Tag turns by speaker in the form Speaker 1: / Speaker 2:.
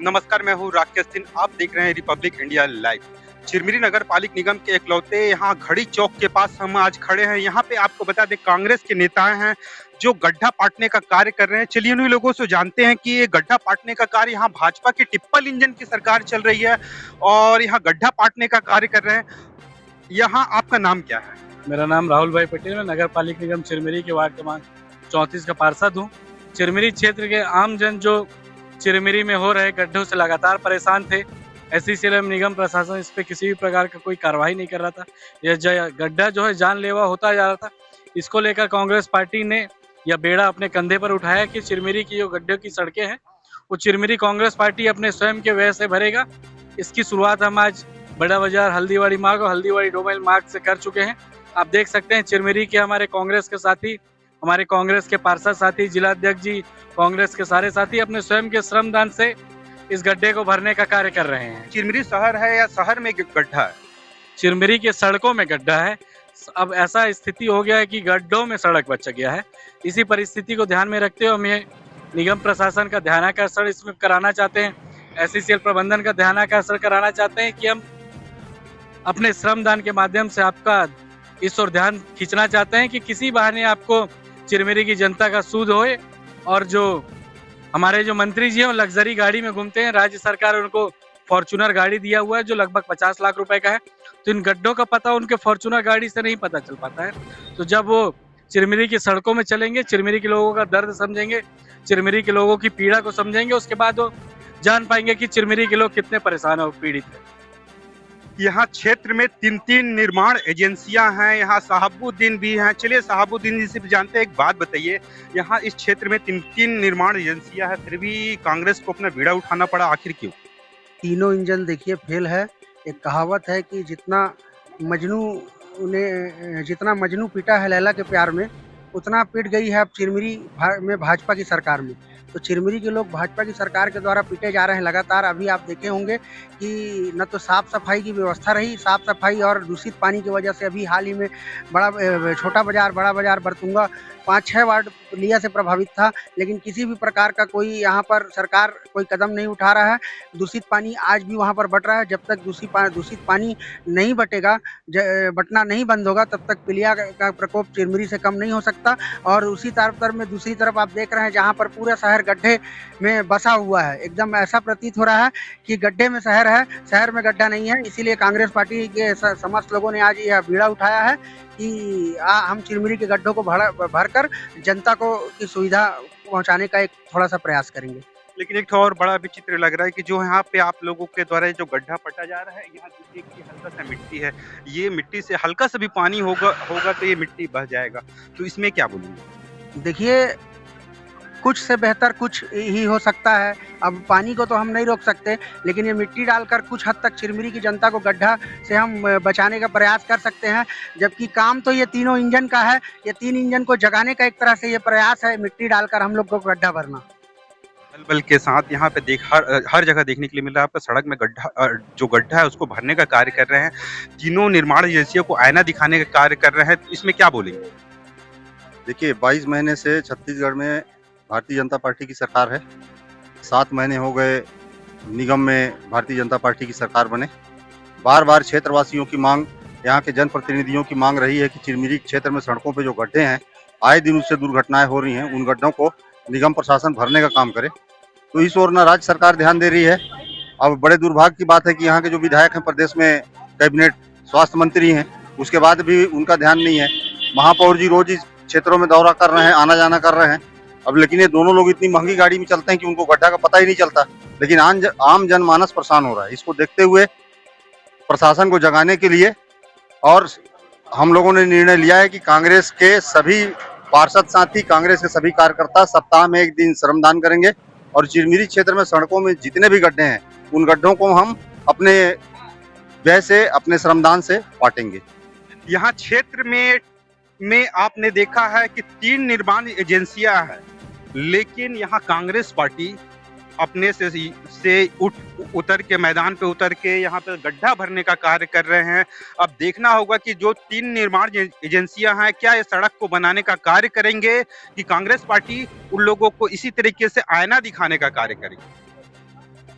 Speaker 1: नमस्कार, मैं हूँ राकेश सिंह। आप देख रहे हैं रिपब्लिक इंडिया लाइव। चिरमिरी नगर पालिक निगम के इकलौते यहाँ घड़ी चौक के पास हम आज खड़े हैं। यहाँ पे आपको बता दें, कांग्रेस के नेता हैं जो गड्ढा पाटने का कार्य कर रहे हैं। चलिए उन्हीं लोगों से जानते हैं कि ये गड्ढा पाटने का कार्य यहाँ भाजपा की टिप्पल इंजन की सरकार चल रही है और यहाँ गड्ढा पाटने का कार्य कर रहे हैं। यहाँ आपका नाम क्या है?
Speaker 2: मेरा नाम राहुल भाई पटेल, मैं नगर पालिक निगम चिरमिरी के वार्ड क्रमांक 34 का पार्षद हूँ। चिरमिरी क्षेत्र के आम जन जो चिरमिरी में हो रहे गड्ढों से लगातार परेशान थे। एसईसीएल निगम प्रशासन इस पे किसी भी प्रकार का कोई कार्रवाई नहीं कर रहा था। यह गड्ढा जो है जानलेवा होता जा रहा था। इसको लेकर कांग्रेस पार्टी ने यह बेड़ा अपने कंधे पर उठाया कि चिरमिरी की जो गड्ढों की सड़कें हैं वो चिरमिरी कांग्रेस पार्टी अपने स्वयं के व्यय से भरेगा। इसकी शुरुआत हम आज बड़ा बाजार हल्दीवाड़ी मार्ग और हल्दीवाड़ी डोमेल मार्ग से कर चुके हैं। आप देख सकते हैं चिरमिरी के हमारे कांग्रेस के साथी, हमारे कांग्रेस के पार्षद साथी, जिला अध्यक्ष जी, कांग्रेस के सारे साथी अपने स्वयं के श्रमदान से इस गड्ढे को भरने का कार्य कर रहे हैं।
Speaker 1: चिरमिरी शहर है या शहर में गड्ढा है?
Speaker 2: चिरमिरी के सड़कों में गड्ढा है। अब ऐसा स्थिति हो गया है कि गड्ढों में सड़क बच गया है। इसी परिस्थिति को ध्यान में रखते हुए हम ये निगम प्रशासन का ध्यानाकर्षण इसमें कराना चाहते हैं, एसईसीएल प्रबंधन का ध्यानाकर्षण कराना चाहते हैं कि हम अपने श्रमदान के माध्यम से आपका इस ओर ध्यान खींचना चाहते हैं कि किसी बहाने आपको चिरमिरी की जनता का सूद होए। और जो हमारे जो मंत्री जी हैं वो लग्जरी गाड़ी में घूमते हैं। राज्य सरकार उनको फॉर्च्यूनर गाड़ी दिया हुआ है जो लगभग 50 लाख रुपए का है। तो इन गड्ढों का पता उनके फॉर्च्यूनर गाड़ी से नहीं पता चल पाता है। तो जब वो चिरमिरी की सड़कों में चलेंगे, चिरमिरी के लोगों का दर्द समझेंगे, चिरमिरी के लोगों की पीड़ा को समझेंगे, उसके बाद वो जान पाएंगे कि चिरमिरी के लोग कितने परेशान और पीड़ित हैं।
Speaker 1: यहाँ क्षेत्र में 3 निर्माण एजेंसियां हैं। यहाँ शहाबुद्दीन भी हैं। चलिए शहाबुद्दीन जी से भी जानते हैं। एक बात बताइए, यहाँ इस क्षेत्र में 3 निर्माण एजेंसियां हैं, फिर भी कांग्रेस को अपना बीड़ा उठाना पड़ा, आखिर क्यों?
Speaker 3: तीनों इंजन देखिए फेल है। एक कहावत है कि जितना मजनू पीटा है लैला के प्यार में, उतना पीट गई है अब चिरमिरी में भाजपा की सरकार में। तो चिरमिरी के लोग भाजपा की सरकार के द्वारा पीटे जा रहे हैं लगातार। अभी आप देखे होंगे कि न तो साफ सफाई की व्यवस्था रही, साफ सफाई और दूषित पानी की वजह से अभी हाल ही में छोटा बाजार, बड़ा बाजार, बरतुंगा 5-6 वार्ड लिया से प्रभावित था। लेकिन किसी भी प्रकार का कोई यहाँ पर सरकार कोई कदम नहीं उठा रहा है। दूषित पानी आज भी वहाँ पर बट रहा है। जब तक दूषित पानी नहीं बटेगा, बटना नहीं बंद होगा, तब तक पीलिया का प्रकोप चिरमिरी से कम नहीं हो सकता। और उसी तरफ में दूसरी तरफ आप देख रहे हैं जहाँ पर पूरा शहर गड्ढे में बसा हुआ है। एकदम ऐसा प्रतीत हो रहा है कि गड्ढे में शहर है, शहर में गड्ढा नहीं है। इसीलिए कांग्रेस पार्टी के समस्त लोगों ने आज यह बीड़ा उठाया है कि हम चिरमिरी के गड्ढों को भरकर जनता को की सुविधा पहुंचाने का एक थोड़ा सा प्रयास करेंगे।
Speaker 1: लेकिन एक और बड़ा विचित्र लग रहा है कि जो यहाँ पे आप लोगों के द्वारा जो गड्ढा पटा जा रहा है, यहाँ देखिए कि हल्का सा मिट्टी है। ये मिट्टी से हल्का सा भी पानी होगा तो ये मिट्टी बह जाएगा। तो इसमें क्या बोलेंगे?
Speaker 3: देखिए, कुछ से बेहतर कुछ ही हो सकता है। अब पानी को तो हम नहीं रोक सकते, लेकिन ये मिट्टी डालकर कुछ हद तक चिरमिरी की जनता को गड्ढा से हम बचाने का प्रयास कर सकते हैं। जबकि काम तो ये तीनों इंजन का है। ये 3 इंजन को जगाने का एक तरह से ये प्रयास है, मिट्टी डालकर हम लोग को गड्ढा भरना।
Speaker 1: बल के साथ यहाँ पे हर जगह देखने के लिए मिल रहा है। आपका सड़क में जो गड्ढा है उसको भरने का कार्य कर रहे हैं। तीनों निर्माण एजेंसियों को आईना दिखाने का कार्य कर रहे हैं। तो इसमें क्या बोलेंगे?
Speaker 4: देखिए, 22 महीने से छत्तीसगढ़ में भारतीय जनता पार्टी की सरकार है। 7 महीने हो गए निगम में भारतीय जनता पार्टी की सरकार बने। बार बार क्षेत्रवासियों की मांग, यहाँ के जनप्रतिनिधियों की मांग रही है कि चिरमिरी क्षेत्र में सड़कों पे जो गड्ढे हैं, आए दिन उससे दुर्घटनाएं हो रही हैं, उन गड्ढों को निगम प्रशासन भरने का काम करे। तो इस ओर न राज्य सरकार ध्यान दे रही है। अब बड़े दुर्भाग्य की बात है कि यहाँ के जो विधायक हैं, प्रदेश में कैबिनेट स्वास्थ्य मंत्री हैं, उसके बाद भी उनका ध्यान नहीं है। महापौर जी रोज इस क्षेत्रों में दौरा कर रहे हैं, आना जाना कर रहे हैं। अब लेकिन ये दोनों लोग इतनी महंगी गाड़ी में चलते हैं कि उनको गड्ढा का पता ही नहीं चलता। लेकिन आम जनमानस परेशान हो रहा है। इसको देखते हुए प्रशासन को जगाने के लिए और हम लोगों ने निर्णय लिया है कि कांग्रेस के सभी पार्षद साथी, कांग्रेस के सभी कार्यकर्ता सप्ताह में 1 दिन श्रमदान करेंगे और चिरमिरी क्षेत्र में सड़कों में जितने भी गड्ढे हैं, उन गड्ढों को हम अपने व्यय से, अपने श्रमदान से पाटेंगे।
Speaker 1: यहाँ क्षेत्र में आपने देखा है कि 3 निर्माण एजेंसियां हैं, लेकिन यहाँ कांग्रेस पार्टी अपने से उतर के मैदान पे उतर के यहाँ पे गड्ढा भरने का कार्य कर रहे हैं। अब देखना होगा कि जो 3 निर्माण एजेंसियां हैं, क्या ये सड़क को बनाने का कार्य करेंगे कि कांग्रेस पार्टी उन लोगों को इसी तरीके से आईना दिखाने का कार्य करेगी।